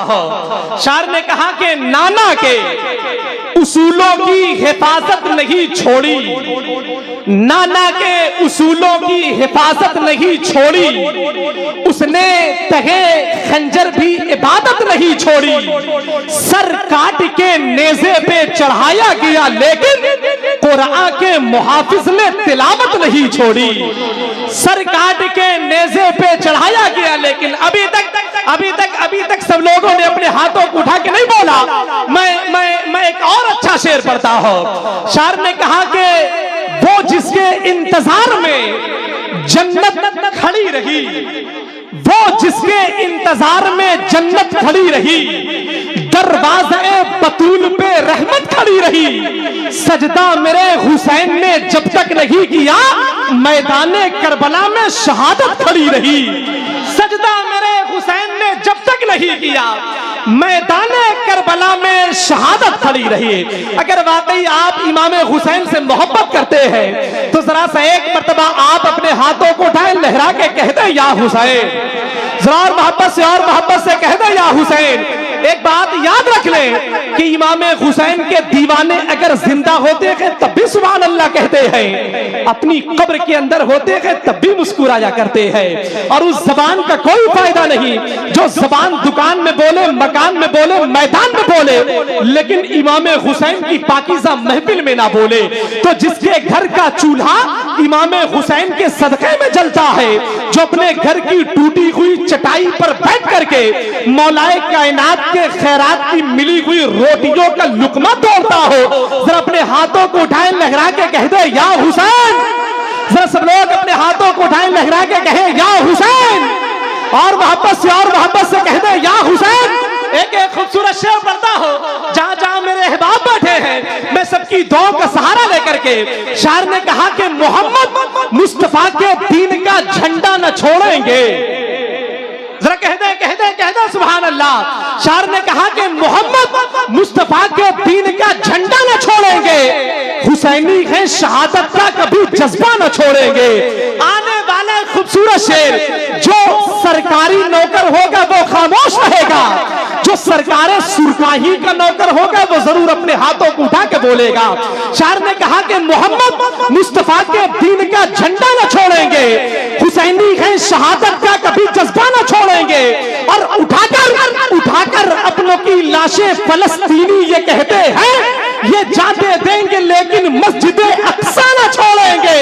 हो। शायर ने कहा कि नाना के उसूलों की हिफाजत नहीं छोड़ी, नाना के उसूलों की हिफाजत नहीं छोड़ी, उसने तहे खंजर भी इबादत नहीं छोड़ी, सर काट के नेज़े पे चढ़ाया गया लेकिन कुरान के मुहाफिज ने तिलावत नहीं छोड़ी। सर काट के नेज़े पे चढ़ाया गया लेकिन अभी तक सब लोगों ने अपने हाथों को उठा के नहीं बोला। मैं एक और अच्छा शेर पढ़ता हूं। शायर ने कहा कि वो जिसके इंतजार में जन्नत खड़ी रही, वो जिसके इंतजार में जन्नत खड़ी रही, दरवाज़े बतूल पे रहमत खड़ी रही, सजदा मेरे हुसैन ने जब तक नहीं किया मैदाने करबला में शहादत खड़ी रही। सजदा मेरे हुसैन ने जब तक नहीं किया मैदाने करबला में शहादत खड़ी रही। अगर वाकई आप इमाम हुसैन से मोहब्बत करते हैं तो जरा सा एक मर्तबा आप अपने हाथों को उठाए, लहरा के कह दे या हुसैन, जरा और मोहब्बत से कह दे या हुसैन। एक बात याद रख लें कि इमाम हुसैन के दीवाने अगर जिंदा होते हैं तब भी सुभान अल्लाह कहते हैं, अपनी कब्र के अंदर होते हैं तब भी मुस्कुराया करते हैं। और उस जबान का कोई फायदा नहीं जो जबान दुकान में बोले, मकान में बोले, मैदान में बोले, लेकिन इमाम हुसैन की पाकीज़ा महफिल में ना बोले। तो जिसके घर का चूल्हा इमाम हुसैन के सदक़े में जलता है, जो अपने घर की टूटी हुई चटाई पर बैठ करके मौलाए कायनात के खैरात की मिली हुई रोटियों का लुकमा तोड़ता हो, जरा अपने हाथों को उठाए, लहरा के कह दे या हुसैन। जरा सब लोग अपने हाथों को उठाए, लहरा के कहे या हुसैन, और मोहब्बत से कह दे या हुसैन। एक खूबसूरत शेर पढ़ता हो, जहां जहां मेरे अहबाब बैठे हैं मैं सबकी दुआओं का सहारा लेकर के। शायर ने कहा कि मोहम्मद मुस्तफा के दीन का झंडा न छोड़ेंगे, जरा कह दे सुभान अल्लाह। शायर ने कहा कि मोहम्मद मुस्तफा के दीन का झंडा न छोड़ेंगे, हुसैनी है शहादत का कभी जज्बा न छोड़ेंगे। आने वाला खूबसूरत शेर, जो सरकारी नौकर होगा वो खामोश रहेगा, जो सरकार सुरकाही का नौकर होगा वो जरूर अपने हाथों को उठा के बोलेगा। शायर ने कहा कि मोहम्मद मुस्तफा के दीन का झंडा न छोड़ेंगे, हुसैनी है शहादत का कभी जज्बा न छोड़ेंगे, और उठाकर अपनों की लाशें फलस्तीनी ये कहते हैं ये जाते देंगे लेकिन मस्जिद अक्सा न छोड़ेंगे।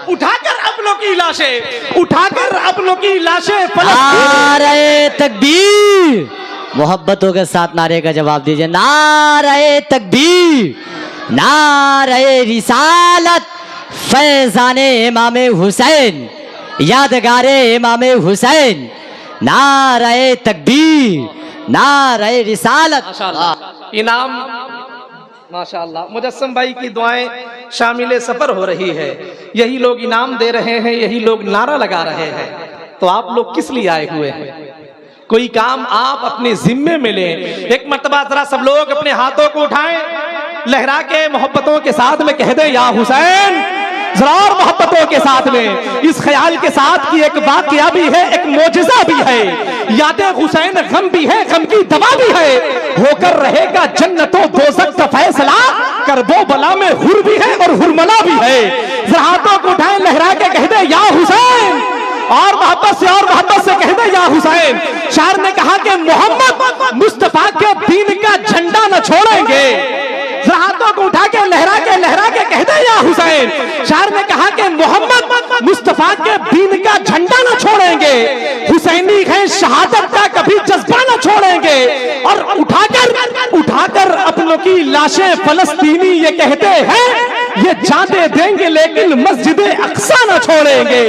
उठाकर अपनों की लाशें नारे तकबीर, मोहब्बतों के साथ नारे का जवाब दीजिए। नारे तकबीर, नारे रिसालत, फैजाने इमाम हुसैन, यादगारे इमाम हुसैन। नारे तकबीर, नारे रिसालत। इनाम माशाअल्लाह, मुजस्सम भाई की दुआएं शामिल सफर हो रही है, यही लोग इनाम दे रहे हैं, यही लोग नारा लगा रहे हैं। तो आप लोग किस लिए आए हुए हैं? कोई काम आप अपने जिम्मे में लें। एक मर्तबा जरा सब लोग अपने हाथों को उठाएं, लहरा के मोहब्बतों के साथ में कह दे या हुसैन, जरा और मोहब्बतों के साथ में, इस ख्याल के साथ कि एक वाकया भी है, एक मोजिज़ा भी है, यादें हुसैन गम भी है, गम की दवा भी है, होकर रहेगा जन्नतों दोज़ख का फैसला, करबो बला में हुर भी है और हुरमला भी है। जरा हाथों को उठाए, लहरा के कह दे या हुसैन, और मोहब्बत से कह दे या हुसैन। शायर ने कहा कि मोहम्मद मुस्तफा के दीन का झंडा न छोड़ेंगे, हाथों को उठा के लहरा के कह दे या हुसैन। शायर ने कहा कि मोहम्मद मुस्तफा के दीन का झंडा न छोड़ेंगे, हुसैनी है शहादत का कभी जज्बा न छोड़ेंगे, और उठाकर अपनों की लाशें फलस्तीनी ये कहते हैं ये जाते देंगे लेकिन मस्जिद अक्सा न छोड़ेंगे,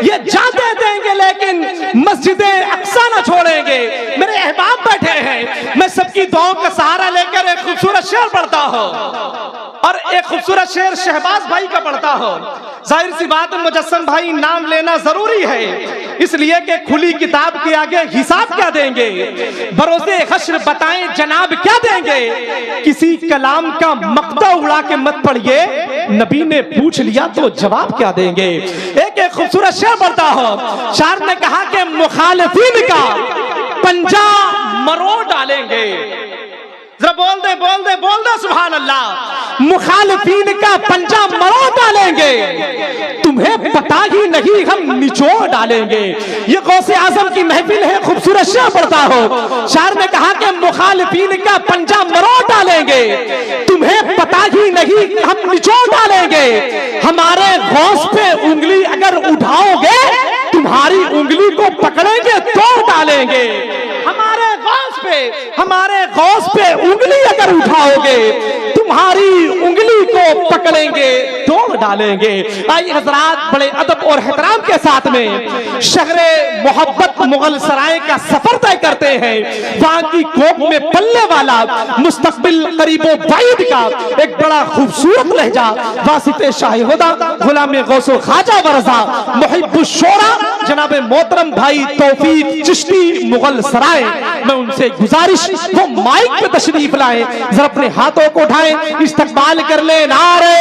ये जाते देंगे लेकिन मस्जिद अक्सा न छोड़ेंगे। मेरे अहबाब बैठे हैं, मैं सबकी दुआओं का सहारा लेकर एक खूबसूरत शेर पढ़ता हूं, और एक खूबसूरत शेर शहबाज भाई का पढ़ता हूं। जाहिर सी बात है मुजस्सम भाई नाम लेना जरूरी है, इसलिए कि खुली किताब के आगे हिसाब क्या देंगे, भरोसे हश्र बताएं जनाब क्या देंगे। किसी कलाम का मक्ता उड़ा के मत पढ़िए, नबी ने पूछ लिया तो जवाब क्या देंगे। एक खूबसूरत शेर पढ़ता हूं। शायर ने कहा कि मुखालिफीन का मरोड़ डालेंगे। जरा बोल दे सुभान अल्लाह। मुखालिफीन का पंजा मरोड़ डालेंगे, तुम्हें पता ही नहीं हम निचोड़ डालेंगे। ये गौसे आजम की महफिल है, खूबसूरत शेर पढ़ता हो। शायर ने कहा कि मुखालिफीन का पंजा मरोड़ डालेंगे, तुम्हें पता ही नहीं हम निचोड़ डालेंगे। हमारे गौस पे उंगली अगर उठाओगे, तुम्हारी उंगली को पकड़ेंगे तोड़ डालेंगे। हमारे गौस पे उंगली अगर उठाओगे, तुम्हारी उंगली को पकड़ेंगे तोड़ डालेंगे। आइए हजरात, बड़े अदब और एहतराम के साथ में शहरे मोहब्बत मुगल सराय का सफर तय करते हैं। वहां की कोक में पलने वाला मुस्तकबिल करीबो बाइद का एक बड़ा खूबसूरत लहजा वासिते शाहिदा गुलाम गौसो ख्वाजा वरजा मुहिब्बुश शोरा जनाब मोहतरम भाई तौफीक चिश्ती मुगल सराय, मैं उनसे गुजारिश वो माइक पे तशरीफ लाए, जरा अपने हाथों को उठाएं, इस्तकबाल कर ले। नारे